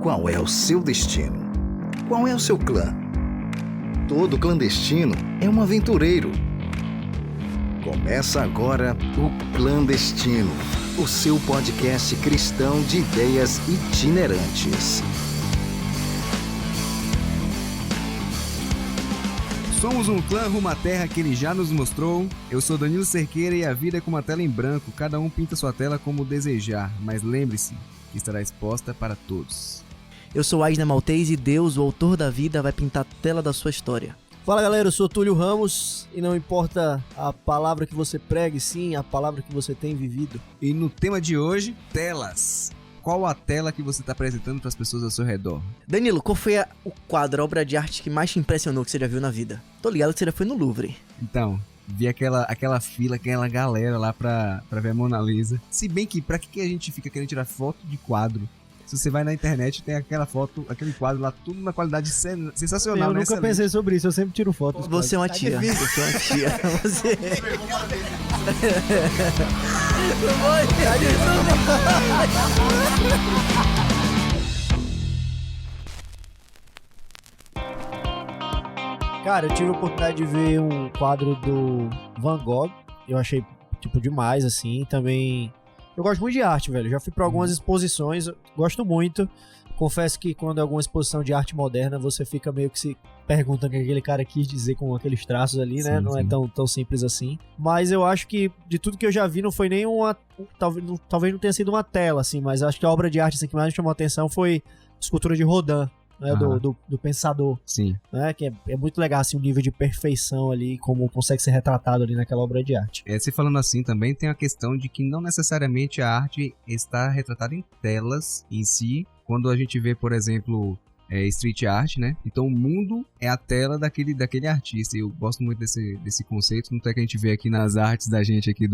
Qual é o seu destino? Qual é o seu clã? Todo clandestino é um aventureiro. Começa agora o Clandestino, o seu podcast cristão de ideias itinerantes. Somos um clã rumo à terra que ele já nos mostrou. Eu sou Danilo Cerqueira e a vida é como uma tela em branco. Cada um pinta sua tela como desejar, mas lembre-se que estará exposta para todos. Eu sou Aisna Maltese e Deus, o autor da vida, vai pintar a tela da sua história. Fala galera, eu sou Túlio Ramos e não importa a palavra que você pregue, sim a palavra que você tem vivido. E no tema de hoje, telas. Qual a tela que você está apresentando para as pessoas ao seu redor? Danilo, qual foi o quadro, a obra de arte que mais te impressionou que você já viu na vida? Tô ligado que você já foi no Louvre. Então, vi aquela fila, aquela galera lá pra ver a Mona Lisa. Se bem que, pra que a gente fica querendo tirar foto de quadro? Se você vai na internet, tem aquela foto, aquele quadro lá, tudo na qualidade sensacional, Eu né? nunca pensei sobre isso, eu sempre tiro fotos. Você é uma tia. Você é uma tia. Você... Cara, eu tive a oportunidade de ver um quadro do Van Gogh. Eu achei, demais, assim. Também... Eu gosto muito de arte, velho. Já fui pra algumas exposições, gosto muito. Confesso que quando é alguma exposição de arte moderna, você fica meio que se perguntando o que aquele cara quis dizer com aqueles traços ali, né? Não é tão simples assim. Mas eu acho que de tudo que eu já vi, não foi nem uma... Talvez não tenha sido uma tela, assim, mas acho que a obra de arte assim, que mais me chamou a atenção foi a escultura de Rodin. Né, do pensador. Sim. Né, que é muito legal assim, o nível de perfeição ali, como consegue ser retratado ali naquela obra de arte. Se falando assim também, tem a questão de que não necessariamente a arte está retratada em telas em si. Quando a gente vê, por exemplo, street art, né? Então o mundo é a tela daquele artista. Eu gosto muito desse conceito, não é que a gente vê aqui nas artes da gente aqui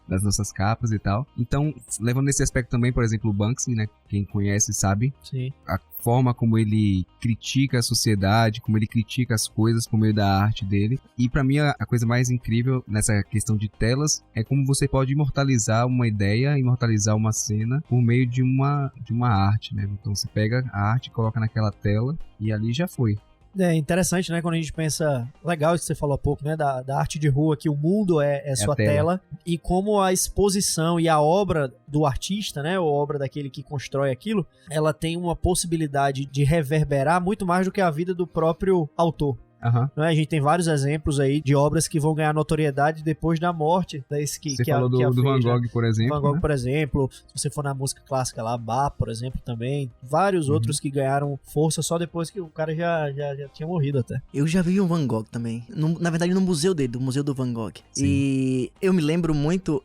das nossas capas e tal. Então, levando nesse aspecto também, por exemplo, o Banksy, né? Quem conhece sabe. Sim. A forma como ele critica a sociedade, como ele critica as coisas por meio da arte dele. E pra mim, a coisa mais incrível nessa questão de telas é como você pode imortalizar uma ideia, imortalizar uma cena por meio de uma arte, né? Então você pega a arte, coloca naquela tela e ali já foi. É interessante, né, quando a gente pensa, legal isso que você falou há pouco, né, da arte de rua, que o mundo é sua tela, e como a exposição e a obra do artista, né, ou a obra daquele que constrói aquilo, ela tem uma possibilidade de reverberar muito mais do que a vida do próprio autor. Uhum. A gente tem vários exemplos aí de obras que vão ganhar notoriedade depois da morte. Você falou do Van Gogh, por exemplo. Van Gogh, né? Por exemplo. Se você for na música clássica lá, Bach, por exemplo, também. Vários outros que ganharam força só depois que o cara já tinha morrido até. Eu já vi o Van Gogh também. Na verdade, no museu dele, do Museu do Van Gogh. Sim. E eu me lembro muito...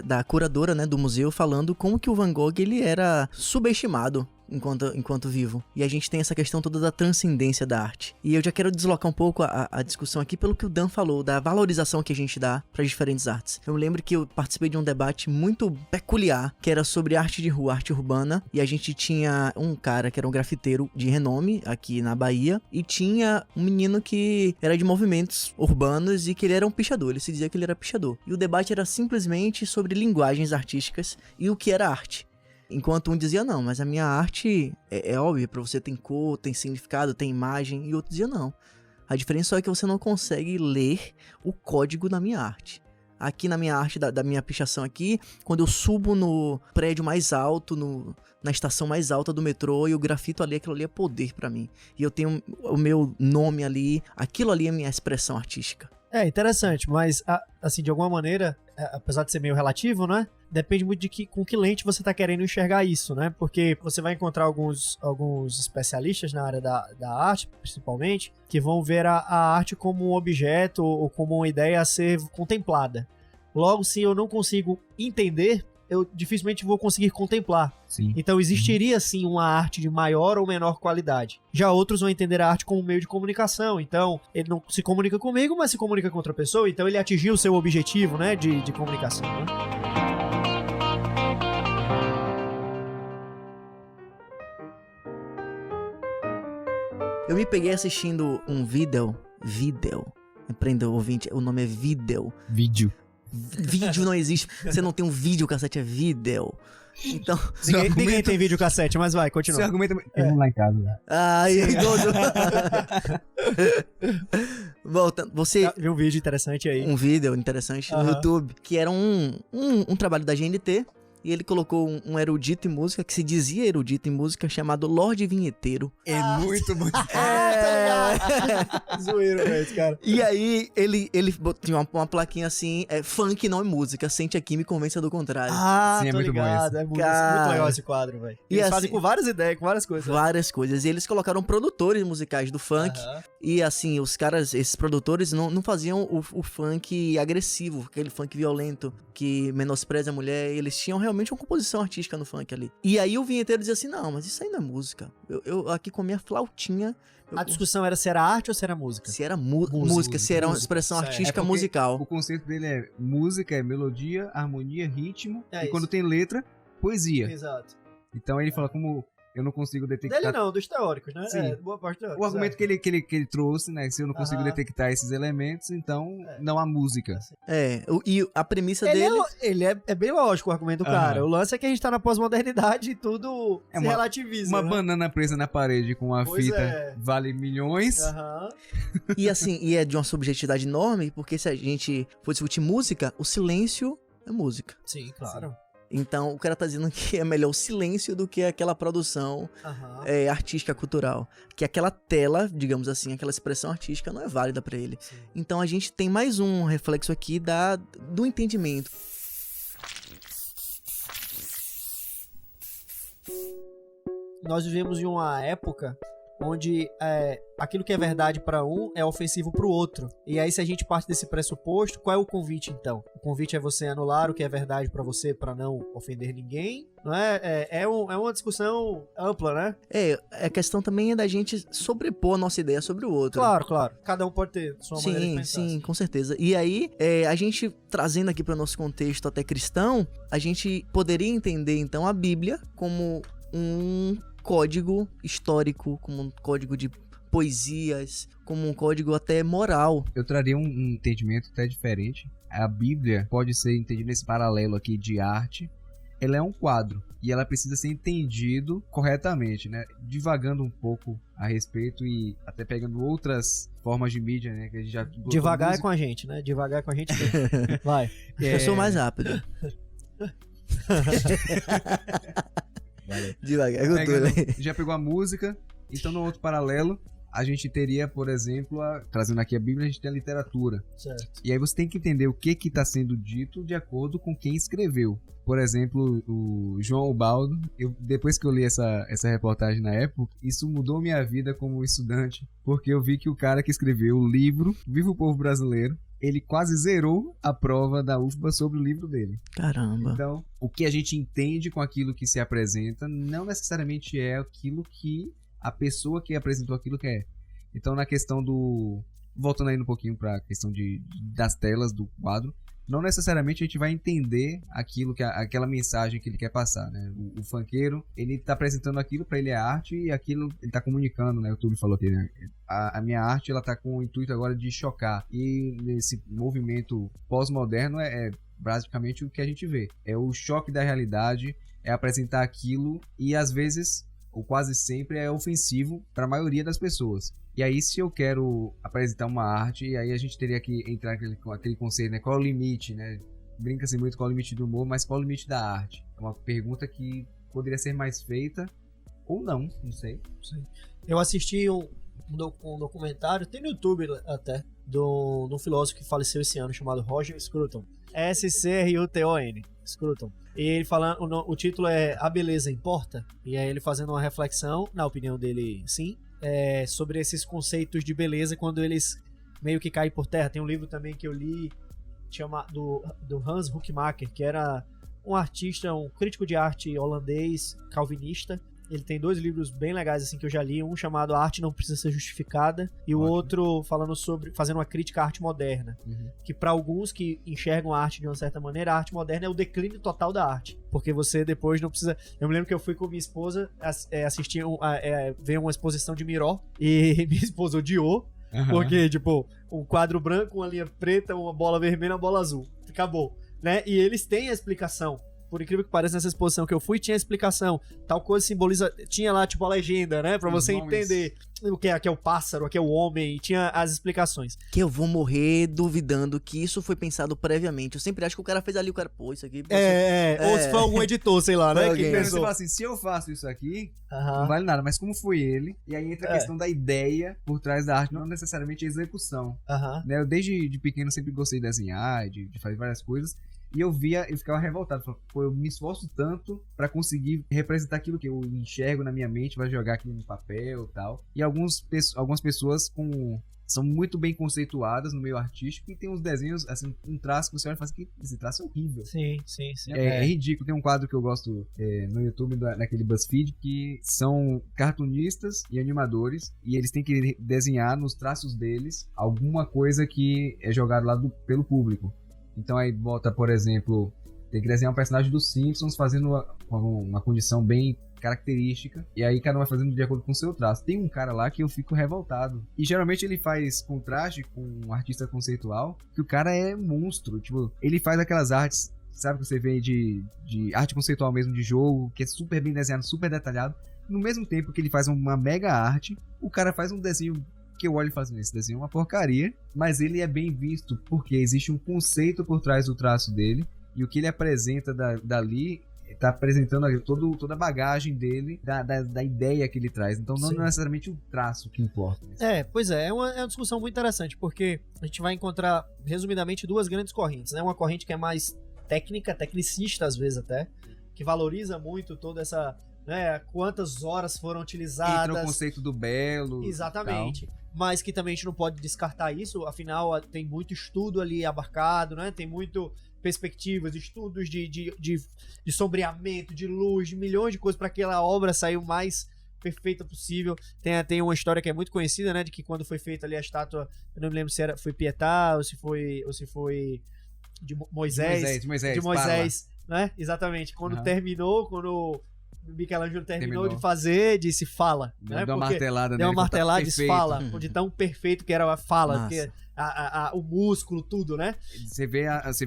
Da curadora, né, do museu, falando como que o Van Gogh ele era subestimado enquanto vivo. E a gente tem essa questão toda da transcendência da arte. E eu já quero deslocar um pouco a discussão aqui pelo que o Dan falou, da valorização que a gente dá para diferentes artes. Eu me lembro que eu participei de um debate muito peculiar, que era sobre arte de rua, arte urbana, e a gente tinha um cara que era um grafiteiro de renome aqui na Bahia, e tinha um menino que era de movimentos urbanos e que ele era um pichador, ele se dizia que ele era pichador. E o debate era simplesmente sobre linguagens artísticas e o que era arte. Enquanto um dizia, não, mas a minha arte é óbvia, pra você tem cor, tem significado, tem imagem, e outro dizia, não. A diferença é que você não consegue ler o código da minha arte. Aqui na minha arte, da minha pichação aqui, quando eu subo no prédio mais alto, na estação mais alta do metrô, e eu grafito ali, aquilo ali é poder pra mim. E eu tenho o meu nome ali, aquilo ali é minha expressão artística. É interessante, mas assim, de alguma maneira, apesar de ser meio relativo, né? Depende muito de com que lente você tá querendo enxergar isso, né? Porque você vai encontrar alguns especialistas na área da arte, principalmente, que vão ver a arte como um objeto ou como uma ideia a ser contemplada. Logo, se eu não consigo entender, eu dificilmente vou conseguir contemplar. Sim. Então existiria sim uma arte de maior ou menor qualidade. Já outros vão entender a arte como um meio de comunicação. Então ele não se comunica comigo, mas se comunica com outra pessoa. Então ele atingiu o seu objetivo, né, de comunicação, né? Eu me peguei assistindo um vídeo. Aprenda, ouvinte, o nome é vídeo. Vídeo. Vídeo não existe. Você não tem um vídeo, cacete, é vídeo. Então, Ninguém tem videocassete, mas vai, continua. Seu argumento é... Vamos lá em casa. Né? ai, Dodo. Voltando, você... Vi um vídeo interessante aí. Um vídeo interessante no YouTube, que era um trabalho da GNT, e ele colocou um erudito em música, que se dizia erudito em música, chamado Lorde Vinheteiro. É muito bom. Zoeiro, velho, esse cara. E aí, ele tinha uma plaquinha assim, funk não é música, sente aqui, me convença do contrário. Ah, sim, é tô muito ligado, bom é muito Cara. legal esse quadro, velho. E Eles assim- fazem com várias ideias, com várias coisas. Várias coisas. E eles colocaram produtores musicais do funk. Aham. E assim, os caras, esses produtores não faziam o funk agressivo, aquele funk violento que menospreza a mulher. Eles tinham realmente uma composição artística no funk ali. E aí o vinheteiro dizia assim: não, mas isso aí não é música. Eu aqui com a minha flautinha. A discussão era se era arte ou se era música. Se era música, se era uma música, expressão certo. artística É porque musical. O conceito dele é música, é melodia, harmonia, ritmo. É e isso. quando tem letra, poesia. Exato. Então ele fala como eu não consigo detectar... Dele não, dos teóricos, né? Sim. Boa parte teórica. O argumento que ele trouxe, né? Se eu não consigo Aham. detectar esses elementos, então não há música. E a premissa Ele, dele. ele é bem lógico o argumento do Aham. cara. O lance é que a gente tá na pós-modernidade e tudo É se uma- relativiza. Uma né? banana presa na parede com uma Pois fita é. vale milhões. Aham. E assim, e é de uma subjetividade enorme, porque se a gente for discutir música, o silêncio é música. Sim, claro. Então o cara tá dizendo que é melhor o silêncio do que aquela produção Aham. artística, cultural. Que aquela tela, digamos assim, aquela expressão artística não é válida pra ele. Sim. Então a gente tem mais um reflexo aqui do entendimento. Nós vivemos em uma época onde aquilo que é verdade pra um é ofensivo pro outro. E aí, se a gente parte desse pressuposto, qual é o convite, então? O convite é você anular o que é verdade pra você pra não ofender ninguém? Não é? É uma discussão ampla, né? A questão também é da gente sobrepor a nossa ideia sobre o outro. Claro, claro. Cada um pode ter sua maneira de pensar. Sim, com certeza. E aí, a gente trazendo aqui para o nosso contexto até cristão, a gente poderia entender então a Bíblia como um código histórico, como um código de poesias, como um código até moral. Eu traria um entendimento até diferente. A Bíblia pode ser entendida nesse paralelo aqui de arte. Ela é um quadro e ela precisa ser entendido corretamente, né? Divagando um pouco a respeito e até pegando outras formas de mídia, né? Que a gente já Devagar é com a gente, né? Devagar é com a gente. Vai. Eu sou mais rápido. Devagar, é cultura. Já pegou a música, então no outro paralelo a gente teria, por exemplo, trazendo aqui a Bíblia, a gente tem a literatura. Certo. E aí você tem que entender o que está sendo dito de acordo com quem escreveu. Por exemplo, o João Ubaldo, depois que eu li essa reportagem na época, isso mudou minha vida como estudante, porque eu vi que o cara que escreveu o livro Viva o Povo Brasileiro, ele quase zerou a prova da UFBA sobre o livro dele. Caramba. Então, o que a gente entende com aquilo que se apresenta não necessariamente é aquilo que a pessoa que apresentou aquilo quer. Então, na questão do... Voltando aí um pouquinho para a questão das telas do quadro, não necessariamente a gente vai entender aquilo aquela mensagem que ele quer passar, né? O funkeiro, ele tá apresentando aquilo, para ele é arte, e aquilo ele tá comunicando, né? O YouTube falou aqui, né? A minha arte, ela tá com o intuito agora de chocar. E nesse movimento pós-moderno é basicamente o que a gente vê. É o choque da realidade, é apresentar aquilo e às vezes, ou quase sempre, é ofensivo para a maioria das pessoas. E aí, se eu quero apresentar uma arte, aí a gente teria que entrar aquele conceito, né? Qual é o limite, né? Brinca-se muito qual é o limite do humor, mas qual é o limite da arte? É uma pergunta que poderia ser mais feita ou não sei. Eu assisti um documentário, tem no YouTube até, de um filósofo que faleceu esse ano, chamado Roger Scruton. S-C-R-U-T-O-N. Scruton. E ele falando, o título é A Beleza Importa? E aí ele fazendo uma reflexão, na opinião dele, sim, sobre esses conceitos de beleza quando eles meio que caem por terra. Tem um livro também que eu li do Hans Hoekemaker, que era um artista, um crítico de arte holandês, calvinista. Ele tem 2 livros bem legais assim que eu já li, um chamado A Arte Não Precisa Ser Justificada e o outro falando fazendo uma crítica à arte moderna, que para alguns que enxergam a arte de uma certa maneira, a arte moderna é o declínio total da arte, porque você depois não precisa... Eu me lembro que eu fui com minha esposa assistir ver uma exposição de Miró e minha esposa odiou, porque tipo, um quadro branco, uma linha preta, uma bola vermelha, uma bola azul, acabou, né? E eles têm a explicação por incrível que pareça, nessa exposição que eu fui, tinha explicação. Tal coisa simboliza... Tinha lá, tipo, a legenda, né? Pra você entender o que é o pássaro, o que é o homem, e tinha as explicações. Que eu vou morrer duvidando que isso foi pensado previamente. Eu sempre acho que o cara fez ali, o cara, pô, isso aqui... Ou se foi algum editor, sei lá, né? Que Você pensou. fala assim, se eu faço isso aqui, não vale nada, mas como foi ele, e aí entra a questão da ideia por trás da arte, não necessariamente a execução. Né? Eu desde de pequeno sempre gostei de desenhar, de fazer várias coisas, e eu ficava revoltado, falava, pô, eu me esforço tanto pra conseguir representar aquilo que eu enxergo na minha mente, vai jogar aqui no papel e tal. E algumas pessoas são muito bem conceituadas no meio artístico e tem uns desenhos, assim, um traço que você olha e fala assim, esse traço é horrível. Sim. É ridículo. Tem um quadro que eu gosto no YouTube, naquele BuzzFeed, que são cartunistas e animadores, e eles têm que desenhar nos traços deles alguma coisa que é jogado lá pelo público. Então aí bota, por exemplo, tem que desenhar um personagem dos Simpsons fazendo uma condição bem característica, e aí cada um vai fazendo de acordo com o seu traço. Tem um cara lá que eu fico revoltado, e geralmente ele faz contraste com um artista conceitual, que o cara é monstro, tipo, ele faz aquelas artes, sabe, que você vê de arte conceitual mesmo, de jogo, que é super bem desenhado, super detalhado, no mesmo tempo que ele faz uma mega arte, o cara faz um desenho que eu olho e falo assim, esse desenho é uma porcaria, mas ele é bem visto, porque existe um conceito por trás do traço dele, e o que ele apresenta dali tá apresentando toda a bagagem dele, da ideia que ele traz. Então não é necessariamente o traço que importa. Pois é uma discussão muito interessante, porque a gente vai encontrar, resumidamente, duas grandes correntes, né? Uma corrente que é mais técnica, tecnicista às vezes até, que valoriza muito toda essa, né, quantas horas foram utilizadas. Entra o conceito do belo. Exatamente. Tal. Mas que também a gente não pode descartar isso, afinal tem muito estudo ali abarcado, né? Tem muito perspectivas, estudos de sombreamento, de luz, de milhões de coisas para que aquela obra sair o mais perfeita possível. Tem uma história que é muito conhecida, né, de que quando foi feita ali a estátua, eu não me lembro se foi Pietà ou se foi de Moisés, de Moisés, né? Exatamente. Quando terminou, quando Michelangelo terminou de fazer, disse fala, né? Deu uma martelada, deu uma martelada, disse fala, de tão perfeito que era a fala, porque o músculo, tudo, né? Você vê as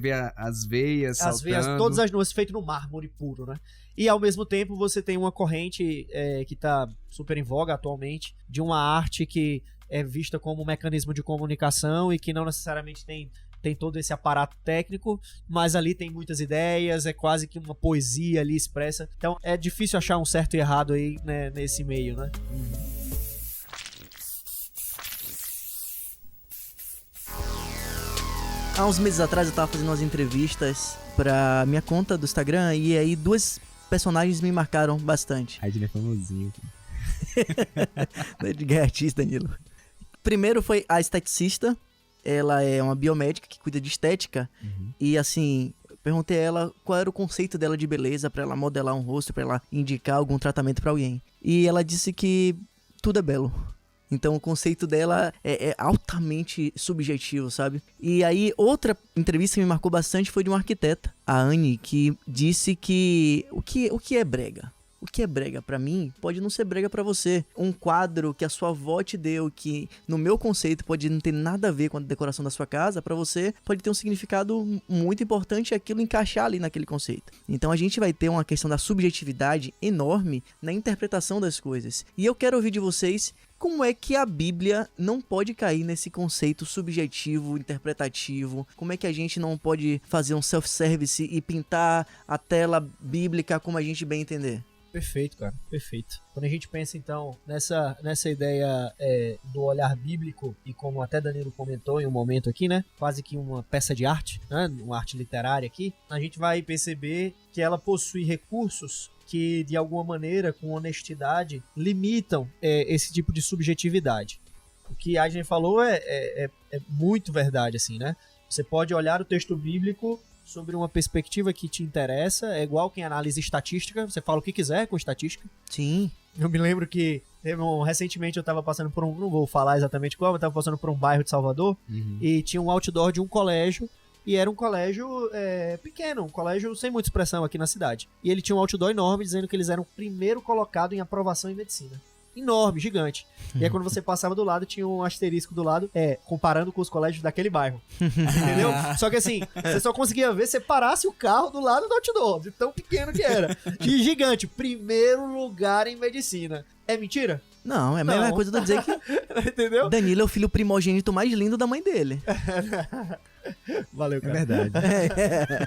veias saltando. As veias, todas as nuances feitas no mármore puro, né? E ao mesmo tempo você tem uma corrente que tá super em voga atualmente, de uma arte que é vista como um mecanismo de comunicação e que não necessariamente tem todo esse aparato técnico, mas ali tem muitas ideias, é quase que uma poesia ali expressa. Então é difícil achar um certo e errado aí, né, nesse meio, né? Há uns meses atrás eu tava fazendo umas entrevistas pra minha conta do Instagram e aí duas personagens me marcaram bastante. Aí ele é famosinho. Edgar é artista, Danilo. Primeiro foi a esteticista. Ela é uma biomédica que cuida de estética. E assim, perguntei a ela qual era o conceito dela de beleza pra ela modelar um rosto, pra ela indicar algum tratamento pra alguém. E ela disse que tudo é belo. Então o conceito dela é altamente subjetivo, sabe? E aí outra entrevista que me marcou bastante foi de uma arquiteta, a Anne, que disse que o que é brega? O que é brega pra mim pode não ser brega pra você. Um quadro que a sua avó te deu, que no meu conceito pode não ter nada a ver com a decoração da sua casa, pra você pode ter um significado muito importante e aquilo encaixar ali naquele conceito. Então a gente vai ter uma questão da subjetividade enorme na interpretação das coisas. E eu quero ouvir de vocês como é que a Bíblia não pode cair nesse conceito subjetivo, interpretativo. Como é que a gente não pode fazer um self-service e pintar a tela bíblica como a gente bem entender? Perfeito, cara, perfeito. Quando a gente pensa, então, nessa ideia do olhar bíblico, e como até Danilo comentou em um momento aqui, né, quase que uma peça de arte, né, uma arte literária aqui, a gente vai perceber que ela possui recursos que, de alguma maneira, com honestidade, limitam esse tipo de subjetividade. O que a gente falou é muito verdade, assim, né? Você pode olhar o texto bíblico sobre uma perspectiva que te interessa, é igual quem analisa estatística, você fala o que quiser com estatística. Sim. Eu me lembro que recentemente eu tava passando por não vou falar exatamente qual, mas tava passando por um bairro de Salvador, e tinha um outdoor de um colégio, e era um colégio pequeno, um colégio sem muita expressão aqui na cidade. E ele tinha um outdoor enorme dizendo que eles eram o primeiro colocado em aprovação em medicina. enorme, gigante. E aí quando você passava do lado, tinha um asterisco do lado, comparando com os colégios daquele bairro. Entendeu? Só que assim, você só conseguia ver se parasse o carro do lado do outdoor, de tão pequeno que era. De gigante, primeiro lugar em medicina. É mentira? Não, é a mesma coisa de eu dizer que entendeu? Danilo é o filho primogênito mais lindo da mãe dele. Valeu, cara. É verdade.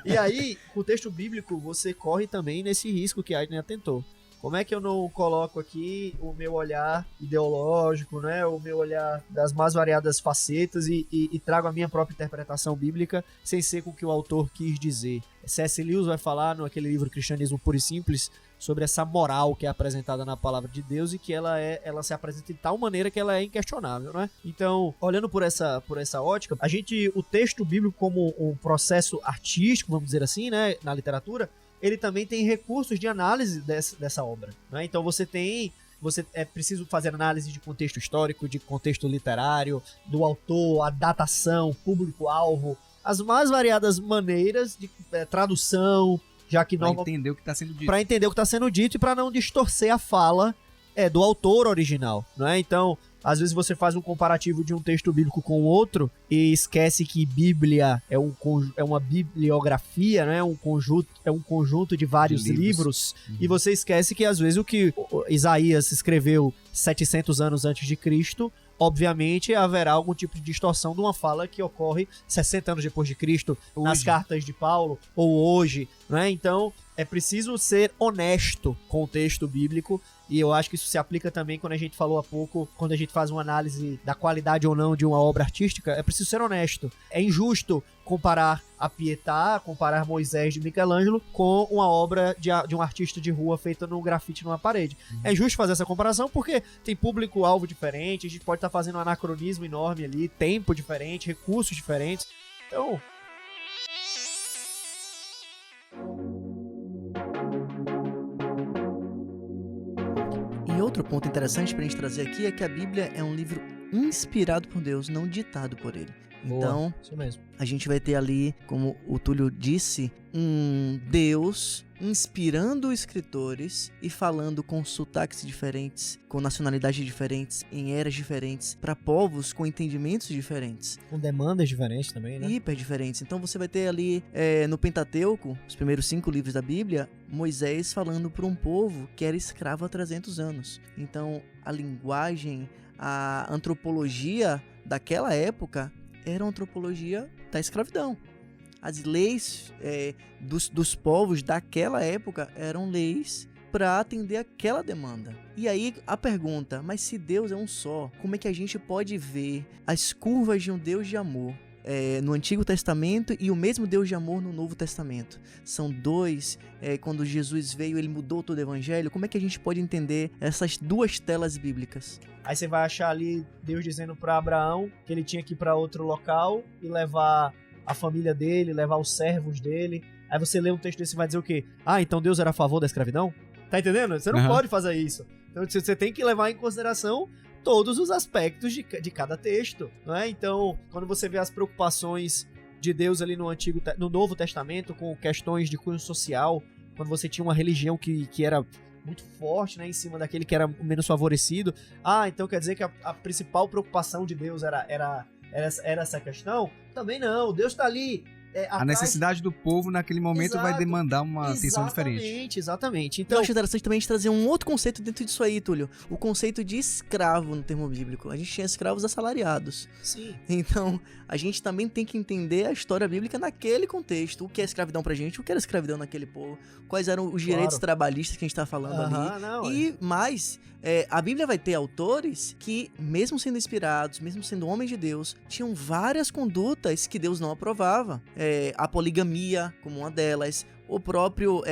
E aí, com o texto bíblico, você corre também nesse risco que a Aiden atentou. Como é que eu não coloco aqui o meu olhar ideológico, né? O meu olhar das mais variadas facetas e trago a minha própria interpretação bíblica sem ser com o que o autor quis dizer. C.S. Lewis vai falar naquele livro Cristianismo Puro e Simples sobre essa moral que é apresentada na palavra de Deus e que ela se apresenta de tal maneira que ela é inquestionável, né? Então, olhando por essa ótica, o texto bíblico como um processo artístico, vamos dizer assim, né, na literatura, ele também tem recursos de análise dessa obra, né? Então é preciso fazer análise de contexto histórico, de contexto literário, do autor, a datação, público-alvo, as mais variadas maneiras de tradução, já que Pra entender o que está sendo dito. Para entender o que está sendo dito e para não distorcer a fala do autor original, né? Então, às vezes você faz um comparativo de um texto bíblico com o outro e esquece que Bíblia é uma bibliografia, né? É um conjunto de vários livros. E você esquece que às vezes o que Isaías escreveu 700 anos antes de Cristo, obviamente haverá algum tipo de distorção de uma fala que ocorre 60 anos depois de Cristo, nas cartas de Paulo, ou hoje, né? Então, é preciso ser honesto com o texto bíblico, e eu acho que isso se aplica também quando a gente falou há pouco, quando a gente faz uma análise da qualidade ou não de uma obra artística, é preciso ser honesto. É injusto comparar a Pietà, comparar Moisés de Michelangelo com uma obra de um artista de rua feita num grafite numa parede. É justo fazer essa comparação porque tem público-alvo diferente, a gente pode estar fazendo um anacronismo enorme ali, tempo diferente, recursos diferentes. Então... E outro ponto interessante pra gente trazer aqui é que a Bíblia é um livro inspirado por Deus, não ditado por ele. Boa, então, isso mesmo. A gente vai ter ali, como o Túlio disse, um Deus inspirando escritores e falando com sotaques diferentes, com nacionalidades diferentes, em eras diferentes, para povos com entendimentos diferentes. Com demandas diferentes também, né? Hiper diferentes. Então você vai ter ali, no Pentateuco, os primeiros 5 livros da Bíblia, Moisés falando para um povo que era escravo há 300 anos. Então a linguagem, a antropologia daquela época era uma antropologia da escravidão. As leis dos povos daquela época eram leis para atender aquela demanda. E aí a pergunta, mas se Deus é um só, como é que a gente pode ver as curvas de um Deus de amor no Antigo Testamento e o mesmo Deus de amor no Novo Testamento? São dois, quando Jesus veio, ele mudou todo o evangelho. Como é que a gente pode entender essas duas telas bíblicas? Aí você vai achar ali Deus dizendo para Abraão que ele tinha que ir para outro local e levar a família dele, levar os servos dele. Aí você lê um texto desse e vai dizer o quê? Ah, então Deus era a favor da escravidão? Tá entendendo? Você não pode fazer isso. Então você tem que levar em consideração todos os aspectos de cada texto, não é? Então, quando você vê as preocupações de Deus ali no Novo Testamento com questões de cunho social, quando você tinha uma religião que era muito forte, né, em cima daquele que era menos favorecido, então quer dizer que a principal preocupação de Deus era essa questão? Também não, Deus tá ali a necessidade do povo naquele momento vai demandar uma atenção diferente. Exatamente. Então, eu acho interessante também a gente trazer um outro conceito dentro disso aí, Túlio. O conceito de escravo no termo bíblico. A gente tinha escravos assalariados. Sim. Então, a gente também tem que entender a história bíblica naquele contexto. O que é escravidão pra gente, o que era escravidão naquele povo, quais eram os direitos trabalhistas que a gente tá falando ali. Não, e mais, a Bíblia vai ter autores que, mesmo sendo inspirados, mesmo sendo homens de Deus, tinham várias condutas que Deus não aprovava. A poligamia, como uma delas, o próprio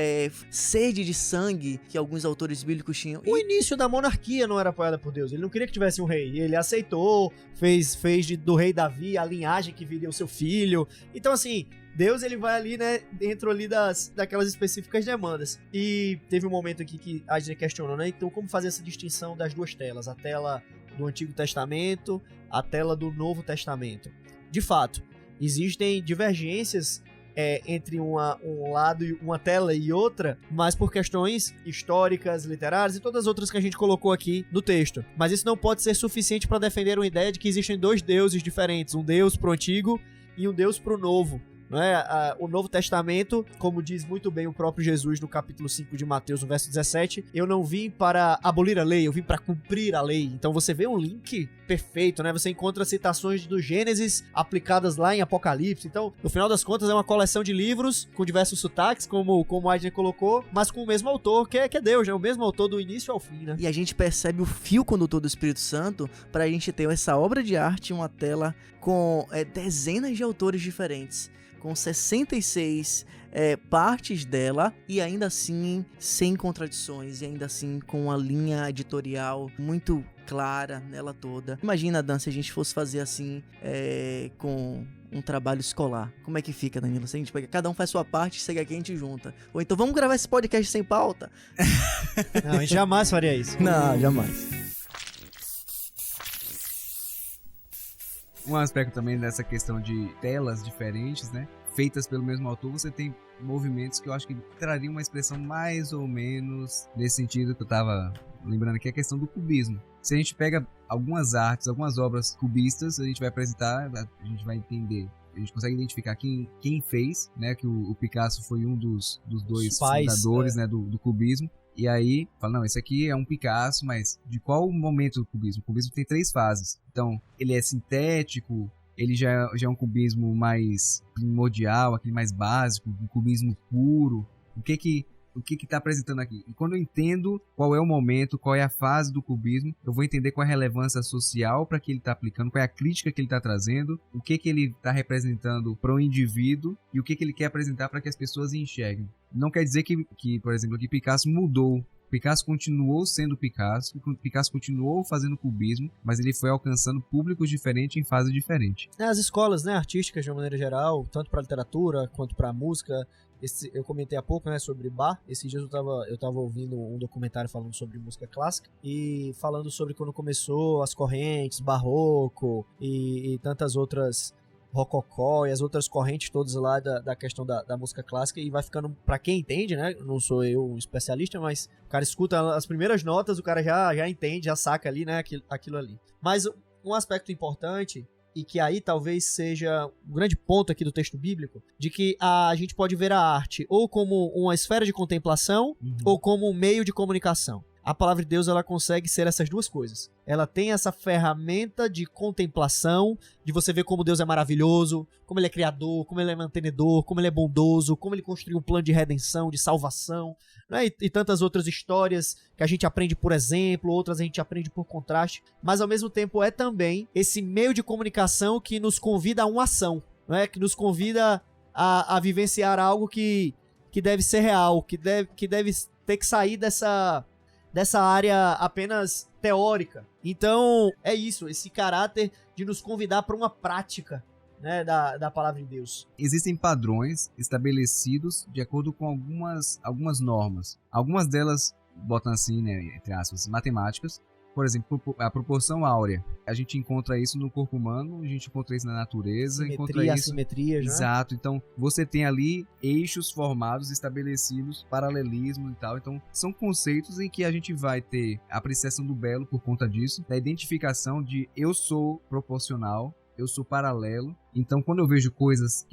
sede de sangue que alguns autores bíblicos tinham. O início da monarquia não era apoiada por Deus, ele não queria que tivesse um rei, ele aceitou, fez do rei Davi a linhagem que viria o seu filho. Então assim, Deus ele vai ali, né, dentro ali daquelas específicas demandas. E teve um momento aqui que a gente questionou, né, então como fazer essa distinção das duas telas, a tela do Antigo Testamento, a tela do Novo Testamento. De fato, existem divergências entre um lado, uma tela e outra, mas por questões históricas, literárias e todas as outras que a gente colocou aqui no texto. Mas isso não pode ser suficiente para defender uma ideia de que existem dois deuses diferentes, um Deus pro Antigo e um Deus pro Novo. Não é? O Novo Testamento, como diz muito bem o próprio Jesus no capítulo 5 de Mateus, no verso 17, eu não vim para abolir a lei, eu vim para cumprir a lei. Então você vê um link perfeito, né? Você encontra citações do Gênesis aplicadas lá em Apocalipse. Então, no final das contas, é uma coleção de livros com diversos sotaques, como o Adner colocou, mas com o mesmo autor, que é Deus, né? O mesmo autor do início ao fim, né? E a gente percebe o fio condutor do Espírito Santo pra gente ter essa obra de arte, uma tela com dezenas de autores diferentes, com 66 partes dela, e ainda assim sem contradições, e ainda assim com uma linha editorial muito clara nela toda. Imagina, Dan, se a gente fosse fazer assim com um trabalho escolar. Como é que fica, Danilo? Se a gente pega, cada um faz sua parte, chega aqui a gente junta. Ou então vamos gravar esse podcast sem pauta? Não, a gente jamais faria isso. Não, jamais. Um aspecto também dessa questão de telas diferentes, né? Feitas pelo mesmo autor, você tem movimentos que eu acho que trariam uma expressão mais ou menos nesse sentido que eu tava lembrando aqui, a questão do cubismo. Se a gente pega algumas artes, algumas obras cubistas, a gente vai apresentar, a gente vai entender, a gente consegue identificar quem fez, né? Que o Picasso foi um dos dois fundadores, né, do cubismo. E aí, fala, não, esse aqui é um Picasso, mas de qual momento do cubismo? O cubismo tem 3 fases. Então, ele é sintético, ele já é um cubismo mais primordial, aquele mais básico, um cubismo puro. O que está apresentando aqui? E quando eu entendo qual é o momento, qual é a fase do cubismo, eu vou entender qual é a relevância social para que ele está aplicando, qual é a crítica que ele está trazendo, o que ele está representando para o indivíduo e o que ele quer apresentar para que as pessoas enxerguem. Não quer dizer que, por exemplo, que Picasso mudou. Picasso continuou sendo Picasso continuou fazendo cubismo, mas ele foi alcançando públicos diferentes em fase diferente. As escolas, né, artísticas de uma maneira geral, tanto para literatura quanto para música, eu comentei há pouco, né, sobre Bach. Esses dias eu tava ouvindo um documentário falando sobre música clássica e falando sobre quando começou as correntes, barroco e tantas outras, rococó e as outras correntes todas lá da questão da música clássica, e vai ficando, pra quem entende, né, não sou eu um especialista, mas o cara escuta as primeiras notas, o cara já entende, já saca ali, né, aquilo ali. Mas um aspecto importante, e que aí talvez seja um grande ponto aqui do texto bíblico, de que a gente pode ver a arte ou como uma esfera de contemplação, ou como um meio de comunicação. A palavra de Deus, ela consegue ser essas duas coisas. Ela tem essa ferramenta de contemplação, de você ver como Deus é maravilhoso, como Ele é criador, como Ele é mantenedor, como Ele é bondoso, como Ele construiu um plano de redenção, de salvação, né? E tantas outras histórias que a gente aprende por exemplo, outras a gente aprende por contraste, mas ao mesmo tempo é também esse meio de comunicação que nos convida a uma ação, né? Que nos convida a vivenciar algo que deve ser real, que deve ter que sair dessa área apenas teórica. Então, é isso, esse caráter de nos convidar para uma prática, né, da palavra de Deus. Existem padrões estabelecidos de acordo com algumas normas. Algumas delas, botam assim, né, entre aspas, matemáticas. Por exemplo, a proporção áurea. A gente encontra isso no corpo humano, a gente encontra isso na natureza, encontra isso... Assimetria, já. Exato. Então, você tem ali eixos formados, estabelecidos, paralelismo e tal. Então, são conceitos em que a gente vai ter a apreciação do belo por conta disso, da identificação de eu sou proporcional, eu sou paralelo. Então, quando eu vejo coisas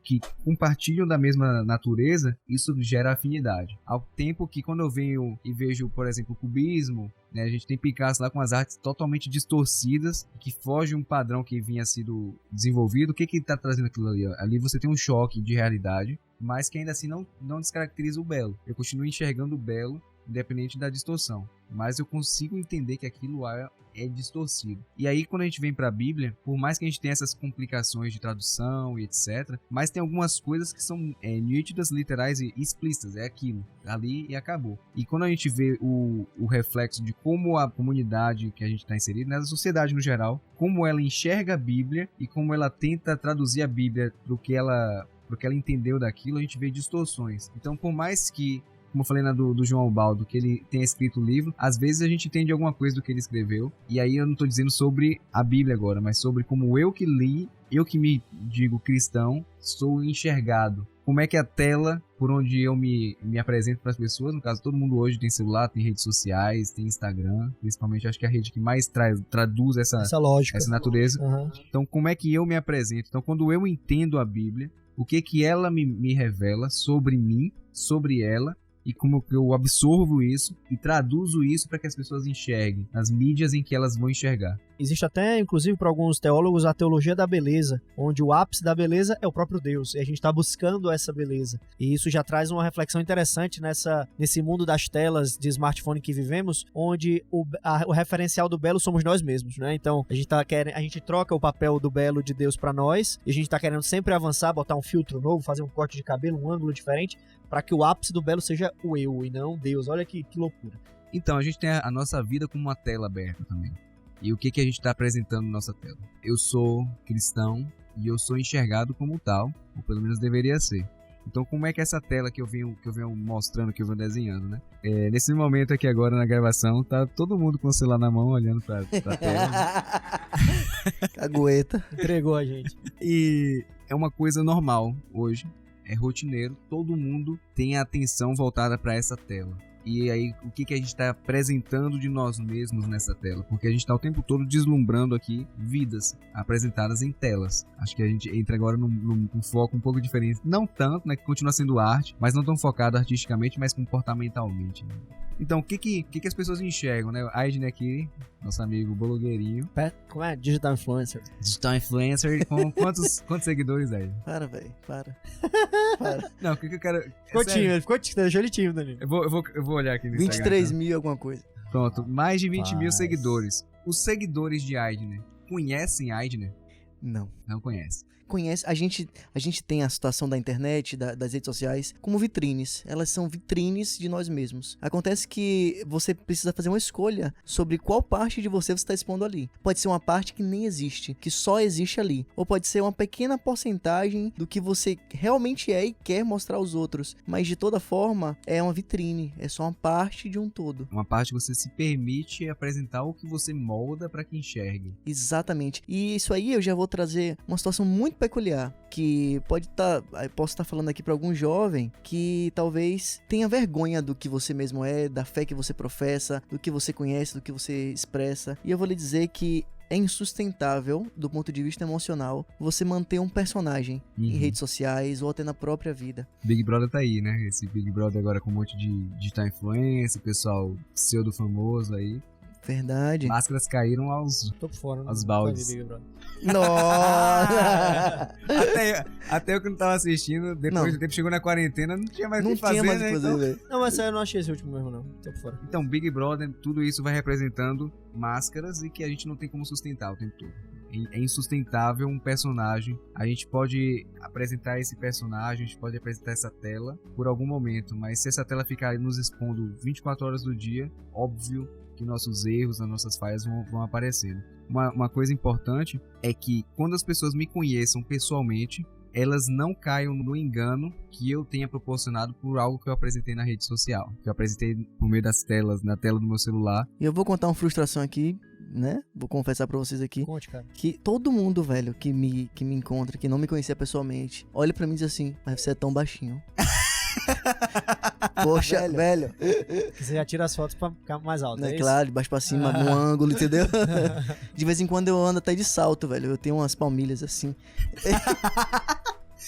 que compartilham da mesma natureza, isso gera afinidade. Ao tempo que quando eu venho e vejo, por exemplo, o cubismo, né, a gente tem Picasso lá com as artes totalmente distorcidas, que foge um padrão que vinha sido desenvolvido. O que está trazendo aquilo ali? Ali você tem um choque de realidade, mas que ainda assim não descaracteriza o belo. Eu continuo enxergando o belo, independente da distorção, mas eu consigo entender que aquilo é distorcido. E aí, quando a gente vem para a Bíblia, por mais que a gente tenha essas complicações de tradução e etc, mas tem algumas coisas que são nítidas, literais e explícitas, é aquilo, ali e acabou. E quando a gente vê o reflexo de como a comunidade que a gente está inserido, né, a sociedade no geral, como ela enxerga a Bíblia e como ela tenta traduzir a Bíblia pro que ela entendeu daquilo, a gente vê distorções. Então, por mais que, como eu falei do João Ubaldo, que ele tenha escrito o livro, às vezes a gente entende alguma coisa do que ele escreveu, e aí eu não estou dizendo sobre a Bíblia agora, mas sobre como eu que li, eu que me digo cristão, sou enxergado? Como é que a tela por onde eu me apresento para as pessoas, no caso todo mundo hoje tem celular, tem redes sociais, tem Instagram, principalmente acho que é a rede que mais traduz essa lógica, essa natureza. Uhum. Então como é que eu me apresento? Então quando eu entendo a Bíblia, o que ela me revela sobre mim, sobre ela, e como eu absorvo isso e traduzo isso para que as pessoas enxerguem, nas mídias em que elas vão enxergar. Existe até, inclusive, para alguns teólogos, a teologia da beleza, onde o ápice da beleza é o próprio Deus, e a gente está buscando essa beleza. E isso já traz uma reflexão interessante nesse mundo das telas de smartphone que vivemos, onde o referencial do belo somos nós mesmos, né? Então, a gente troca o papel do belo de Deus para nós, e a gente está querendo sempre avançar, botar um filtro novo, fazer um corte de cabelo, um ângulo diferente, para que o ápice do belo seja o eu e não Deus. Olha que loucura. Então, a gente tem a nossa vida como uma tela aberta também. E o que a gente está apresentando na nossa tela? Eu sou cristão e eu sou enxergado como tal, ou pelo menos deveria ser. Então, como é que essa tela que eu venho mostrando, que eu venho desenhando, né? Nesse momento aqui agora na gravação, tá todo mundo com o celular na mão, olhando pra tela. Cagueta. Entregou a gente. E é uma coisa normal hoje, é rotineiro, todo mundo tem a atenção voltada para essa tela. E aí, o que a gente está apresentando de nós mesmos nessa tela? Porque a gente está o tempo todo deslumbrando aqui vidas apresentadas em telas. Acho que a gente entra agora num foco um pouco diferente. Não tanto, né? Que continua sendo arte, mas não tão focado artisticamente, mas comportamentalmente. Né? Então, o que as pessoas enxergam, né? A Aidne aqui, nosso amigo blogueirinho. Como é? Digital influencer. Digital influencer. Com quantos seguidores, Aidne? Para, velho. Para. Não, o que eu quero... Ficou tímido, deixou ele tímido, Danilo. Eu vou olhar aqui no 23 Instagram. mil alguma coisa. Pronto, mais de 20 mil seguidores. Os seguidores de Aidne conhecem Aidne? Não. Não conhecem. Conhece, a gente tem a situação da internet, das redes sociais, como vitrines. Elas são vitrines de nós mesmos. Acontece que você precisa fazer uma escolha sobre qual parte de você está expondo ali. Pode ser uma parte que nem existe, que só existe ali. Ou pode ser uma pequena porcentagem do que você realmente é e quer mostrar aos outros. Mas de toda forma, é uma vitrine. É só uma parte de um todo. Uma parte que você se permite apresentar o que você molda para que enxergue. Exatamente. E isso aí eu já vou trazer uma situação muito peculiar, que posso estar falando aqui para algum jovem que talvez tenha vergonha do que você mesmo é, da fé que você professa, do que você conhece, do que você expressa. E eu vou lhe dizer que é insustentável, do ponto de vista emocional, você manter um personagem em redes sociais ou até na própria vida. Big Brother tá aí, né? Esse Big Brother agora com um monte de digital influencer, pessoal pseudo famoso aí. Verdade. Máscaras caíram aos baldes. Nossa! até eu que não tava assistindo, depois do tempo chegou na quarentena, não tinha mais o que fazer, né? Então... Não, mas eu não achei esse último mesmo, não. Tô por fora. Então, Big Brother, tudo isso vai representando máscaras e que a gente não tem como sustentar o tempo todo. É insustentável um personagem. A gente pode apresentar esse personagem, a gente pode apresentar essa tela por algum momento, mas se essa tela ficar nos expondo 24 horas do dia, óbvio que nossos erros, as nossas falhas vão aparecendo. Uma coisa importante é que quando as pessoas me conheçam pessoalmente, elas não caiam no engano que eu tenha proporcionado por algo que eu apresentei na rede social, que eu apresentei por meio das telas, na tela do meu celular. E eu vou contar uma frustração aqui, né? Vou confessar pra vocês aqui. Conte, cara. Que todo mundo, velho, que me encontra, que não me conhecia pessoalmente, olha pra mim e diz assim, mas você é tão baixinho. Poxa, velho. Você já tira as fotos pra ficar mais alto, é claro, de baixo pra cima, num ângulo, entendeu? De vez em quando eu ando até de salto, velho. Eu tenho umas palmilhas assim.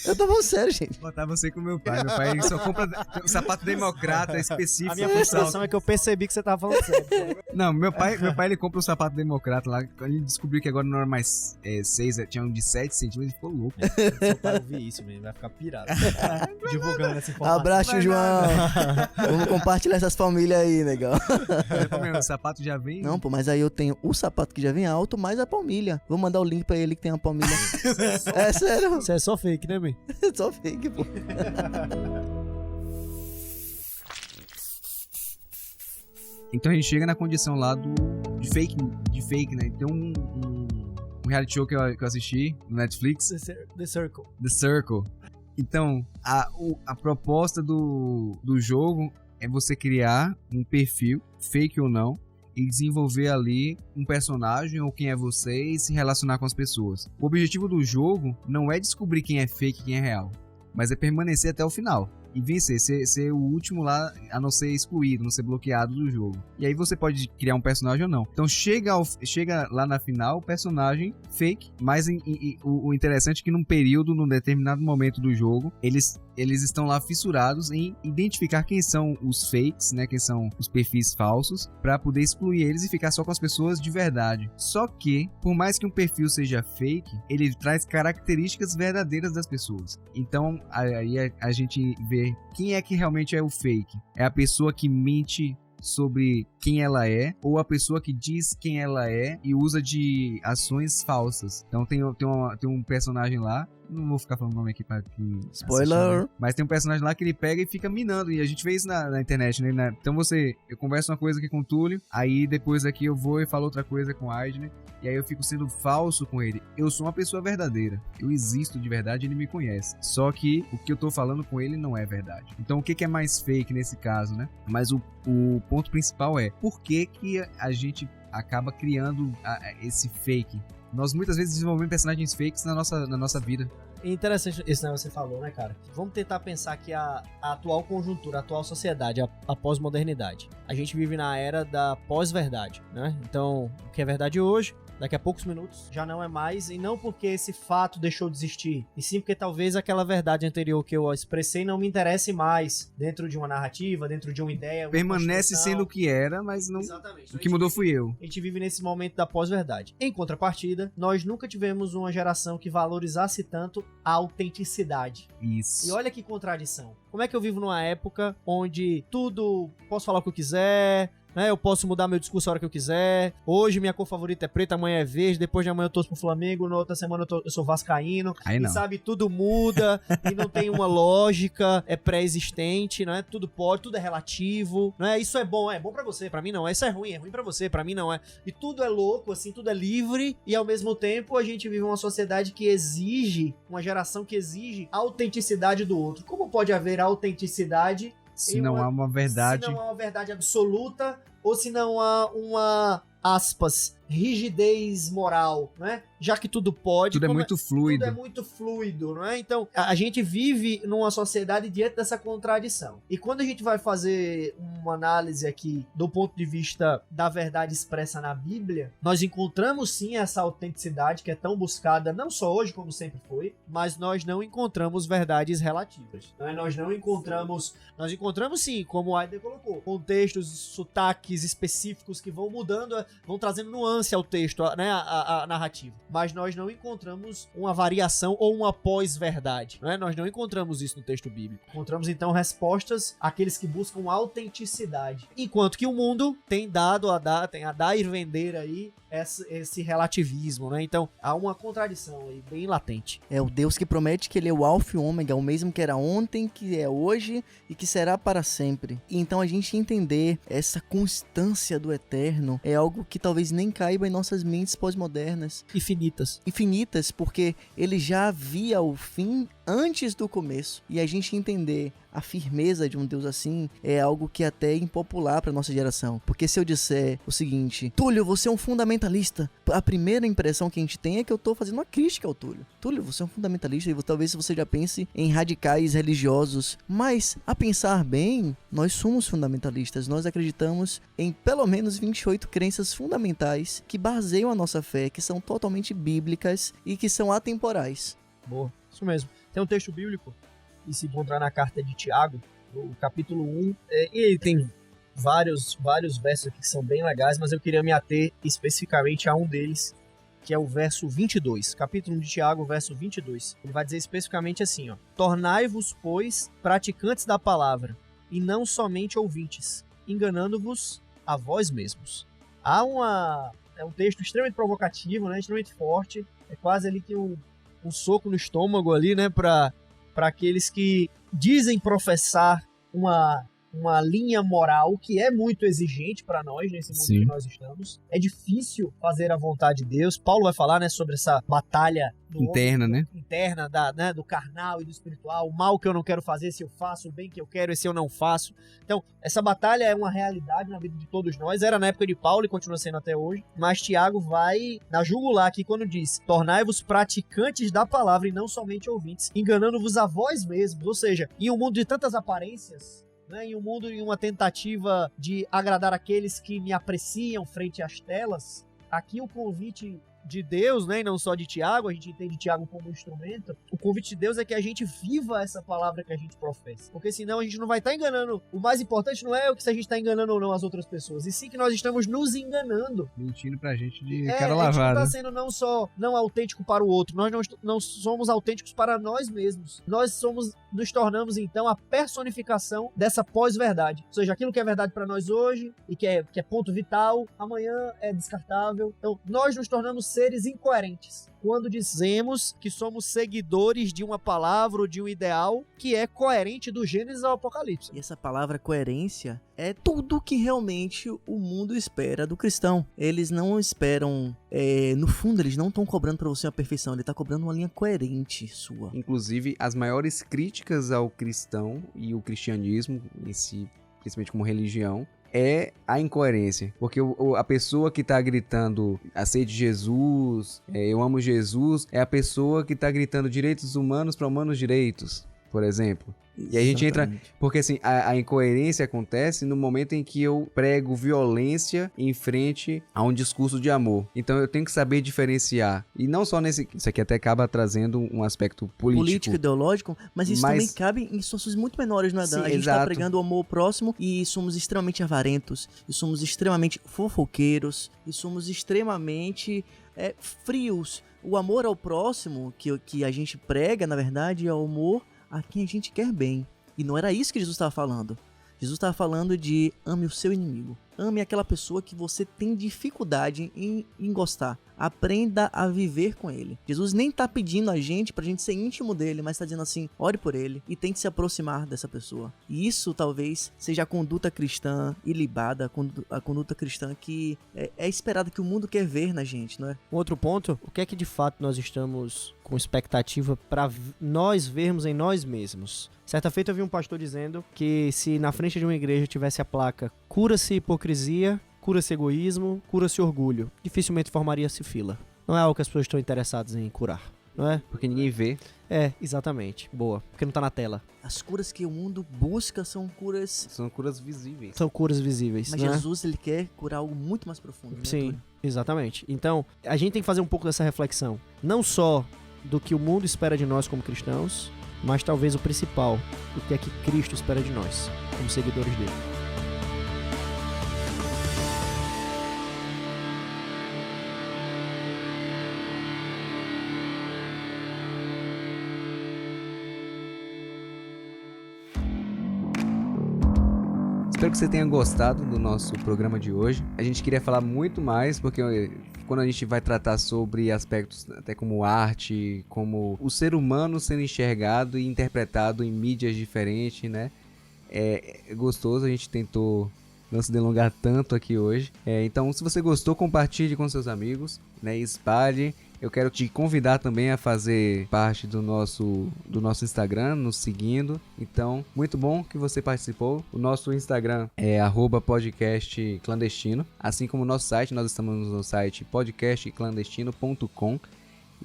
Eu tô falando sério, gente. Botar você com meu pai. Meu pai só compra um sapato democrata específico. A minha frustração é que eu percebi que você tava falando sério. Não, meu pai ele compra um sapato democrata lá. Quando ele descobriu que agora não era mais 6, tinha um de 7 centímetros, ele ficou louco. Seu pai ouvir isso, mesmo, vai ficar pirado. Divulgando essa informação. Abraço, João. Vamos compartilhar essas famílias aí, legal. O sapato já vem? Não, pô, mas aí eu tenho o sapato que já vem alto, mais a palmilha. Vou mandar o link pra ele que tem uma palmilha. É sério. Você é só fake, né, bem? Só fake, pô. Então a gente chega na condição lá de fake, né? Tem um reality show que eu assisti no Netflix. The Circle. The Circle. Então, a proposta do jogo é você criar um perfil, fake ou não, e desenvolver ali um personagem ou quem é você e se relacionar com as pessoas. O objetivo do jogo não é descobrir quem é fake e quem é real, mas é permanecer até o final e vencer, ser o último lá a não ser excluído, não ser bloqueado do jogo. E aí você pode criar um personagem ou não. Então chega lá na final o personagem fake, mas o interessante é que num determinado momento do jogo, eles estão lá fissurados em identificar quem são os fakes, né, quem são os perfis falsos, para poder excluir eles e ficar só com as pessoas de verdade. Só que, por mais que um perfil seja fake, ele traz características verdadeiras das pessoas. Então, aí a gente vê quem é que realmente é o fake. É a pessoa que mente sobre quem ela é, ou a pessoa que diz quem ela é e usa de ações falsas. Então tem um personagem lá, não vou ficar falando o nome aqui pra que spoiler assistir, né? Mas tem um personagem lá que ele pega e fica minando, e a gente vê isso na internet, né? Então eu converso uma coisa aqui com o Túlio, aí depois aqui eu vou e falo outra coisa com o Aidner, e aí eu fico sendo falso com ele. Eu sou uma pessoa verdadeira, eu existo de verdade, ele me conhece, só que o que eu tô falando com ele não é verdade. Então o que é mais fake nesse caso, né? Mas o ponto principal é por que a gente acaba criando esse fake. Nós muitas vezes desenvolvemos personagens fakes na nossa vida. É interessante esse negócio que você falou, né, cara? Vamos tentar pensar que a atual conjuntura, a atual sociedade, a pós-modernidade. A gente vive na era da pós-verdade, né? Então, o que é verdade hoje, daqui a poucos minutos, já não é mais, e não porque esse fato deixou de existir, e sim porque talvez aquela verdade anterior que eu expressei não me interesse mais dentro de uma narrativa, dentro de uma ideia. Permanece sendo o que era, mas não. Exatamente. O que mudou fui eu. A gente vive nesse momento da pós-verdade. Em contrapartida, nós nunca tivemos uma geração que valorizasse tanto a autenticidade. Isso. E olha que contradição. Como é que eu vivo numa época onde tudo, posso falar o que eu quiser, né? Eu posso mudar meu discurso a hora que eu quiser. Hoje minha cor favorita é preta, amanhã é verde, depois de amanhã eu torço pro Flamengo, na outra semana eu sou vascaíno. Aí não. E sabe, tudo muda e não tem uma lógica, é pré-existente, não é? Tudo pode, tudo é relativo, não é? Isso é bom pra você, pra mim não. Isso é ruim pra você, pra mim não é. E tudo é louco, assim, tudo é livre e ao mesmo tempo a gente vive uma sociedade que exige, uma geração que exige a autenticidade do outro. Como pode haver autenticidade se não há uma verdade, se não há uma verdade absoluta, ou se não há uma, aspas, rigidez moral, né? Já que tudo pode... Tudo é muito fluido. Tudo é muito fluido, não é? Então, a gente vive numa sociedade diante dessa contradição. E quando a gente vai fazer uma análise aqui do ponto de vista da verdade expressa na Bíblia, nós encontramos sim essa autenticidade que é tão buscada, não só hoje como sempre foi, mas nós não encontramos verdades relativas. Não é? Nós encontramos sim, como o Aiden colocou, contextos, sotaques específicos que vão mudando, vão trazendo nuance ao texto, né, a narrativa. Mas nós não encontramos uma variação ou uma pós-verdade, né? Nós não encontramos isso no texto bíblico. Encontramos, então, respostas àqueles que buscam autenticidade. Enquanto que o mundo tem a dar e vender aí esse relativismo, né? Então, há uma contradição aí bem latente. É o Deus que promete que ele é o Alfa e o Ômega, o mesmo que era ontem, que é hoje e que será para sempre. E então a gente entender essa constância do eterno é algo que talvez nem caiba em nossas mentes pós-modernas. Infinitas, porque ele já havia o fim antes do começo. E a gente entender a firmeza de um Deus assim é algo que até é impopular para nossa geração. Porque se eu disser o seguinte: Túlio, você é um fundamentalista, a primeira impressão que a gente tem é que eu tô fazendo uma crítica ao Túlio. Túlio, você é um fundamentalista, e talvez você já pense em radicais religiosos. Mas, a pensar bem, nós somos fundamentalistas. Nós acreditamos em pelo menos 28 crenças fundamentais que baseiam a nossa fé, que são totalmente bíblicas e que são atemporais. Boa, isso mesmo. Tem um texto bíblico e se encontrar na carta de Tiago, no capítulo 1, e ele tem vários versos aqui que são bem legais, mas eu queria me ater especificamente a um deles, que é o verso 22, capítulo 1 de Tiago, verso 22. Ele vai dizer especificamente assim, ó: tornai-vos, pois, praticantes da palavra, e não somente ouvintes, enganando-vos a vós mesmos. É um texto extremamente provocativo, né, extremamente forte, é quase ali que um soco no estômago ali, né, para aqueles que dizem professar uma uma linha moral que é muito exigente para nós nesse mundo Sim. que nós estamos. É difícil fazer a vontade de Deus. Paulo vai falar, né, sobre essa batalha do Interna, homem, né? interna do carnal e do espiritual. O mal que eu não quero fazer, se eu faço, o bem que eu quero, esse eu não faço. Então, essa batalha é uma realidade na vida de todos nós. Era na época de Paulo e continua sendo até hoje. Mas Tiago vai na jugular aqui quando diz: tornai-vos praticantes da palavra e não somente ouvintes, enganando-vos a vós mesmos. Ou seja, em um mundo de tantas aparências, né, em um mundo, em uma tentativa de agradar aqueles que me apreciam frente às telas, aqui o convite de Deus, né, e não só de Tiago, a gente entende Tiago como instrumento, o convite de Deus é que a gente viva essa palavra que a gente professa, porque senão a gente não vai estar enganando. O mais importante não é o que se a gente está enganando ou não as outras pessoas, e sim que nós estamos nos enganando. Mentindo pra gente de cara A gente não lavada. está sendo não autêntico para o outro, nós não somos autênticos para nós mesmos. Nós nos tornamos então a personificação dessa pós-verdade. Ou seja, aquilo que é verdade para nós hoje e que é ponto vital, amanhã é descartável. Então, nós nos tornamos seres incoerentes quando dizemos que somos seguidores de uma palavra ou de um ideal que é coerente do Gênesis ao Apocalipse. E essa palavra coerência é tudo que realmente o mundo espera do cristão. Eles não esperam, no fundo, eles não estão cobrando pra você uma perfeição, ele tá cobrando uma linha coerente sua. Inclusive, as maiores críticas ao cristão e o cristianismo em si, principalmente como religião, é a incoerência. Porque a pessoa que tá gritando aceite Jesus, eu amo Jesus, é a pessoa que tá gritando direitos humanos para humanos direitos, por exemplo. E aí a gente entra... Porque assim, a incoerência acontece no momento em que eu prego violência em frente a um discurso de amor. Então eu tenho que saber diferenciar. E não só nesse... Isso aqui até acaba trazendo um aspecto político. Ideológico, mas isso também cabe em situações muito menores, não é? Sim, a gente exato. tá pregando o amor ao próximo e somos extremamente avarentos, e somos extremamente fofoqueiros, e somos extremamente frios. O amor ao próximo que a gente prega, na verdade, é o amor a quem a gente quer bem. E não era isso que Jesus estava falando. Jesus estava falando de ame o seu inimigo. Ame aquela pessoa que você tem dificuldade em gostar. Aprenda a viver com ele. Jesus nem está pedindo a gente pra gente ser íntimo dele, mas está dizendo assim, ore por ele e tente se aproximar dessa pessoa. E isso talvez seja a conduta cristã ilibada, a conduta cristã que é esperada, que o mundo quer ver na gente, não é? Um outro ponto, o que é que de fato nós estamos com expectativa para nós vermos em nós mesmos? Certa feita eu vi um pastor dizendo que se na frente de uma igreja tivesse a placa cura-se hipocrisia, cura-se egoísmo, cura-se orgulho, dificilmente formaria-se fila. Não é algo que as pessoas estão interessadas em curar, não é? Porque ninguém vê. Exatamente. Boa. Porque não tá na tela. As curas que o mundo busca são curas... São curas visíveis. São curas visíveis, Mas né? Jesus, ele quer curar algo muito mais profundo. Né, Sim, Túlio? exatamente. Então, a gente tem que fazer um pouco dessa reflexão. Não só do que o mundo espera de nós como cristãos, mas talvez o principal, o que é que Cristo espera de nós, como seguidores dele. Espero que você tenha gostado do nosso programa de hoje. A gente queria falar muito mais, porque quando a gente vai tratar sobre aspectos até como arte, como o ser humano sendo enxergado e interpretado em mídias diferentes, né? É gostoso, a gente tentou não se delongar tanto aqui hoje. Então, se você gostou, compartilhe com seus amigos, né? Espalhe. Eu quero te convidar também a fazer parte do nosso Instagram, nos seguindo. Então, muito bom que você participou. O nosso Instagram é @podcastclandestino. Assim como o nosso site, nós estamos no site podcastclandestino.com.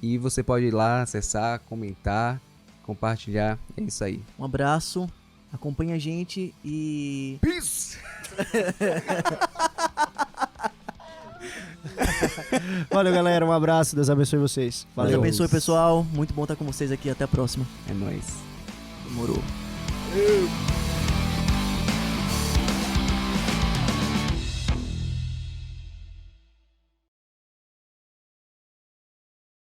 E você pode ir lá, acessar, comentar, compartilhar. É isso aí. Um abraço, acompanha a gente e... Peace! Valeu, galera. Um abraço. Deus abençoe vocês. Valeu. Deus abençoe, pessoal. Muito bom estar com vocês aqui. Até a próxima. É nóis. Demorou.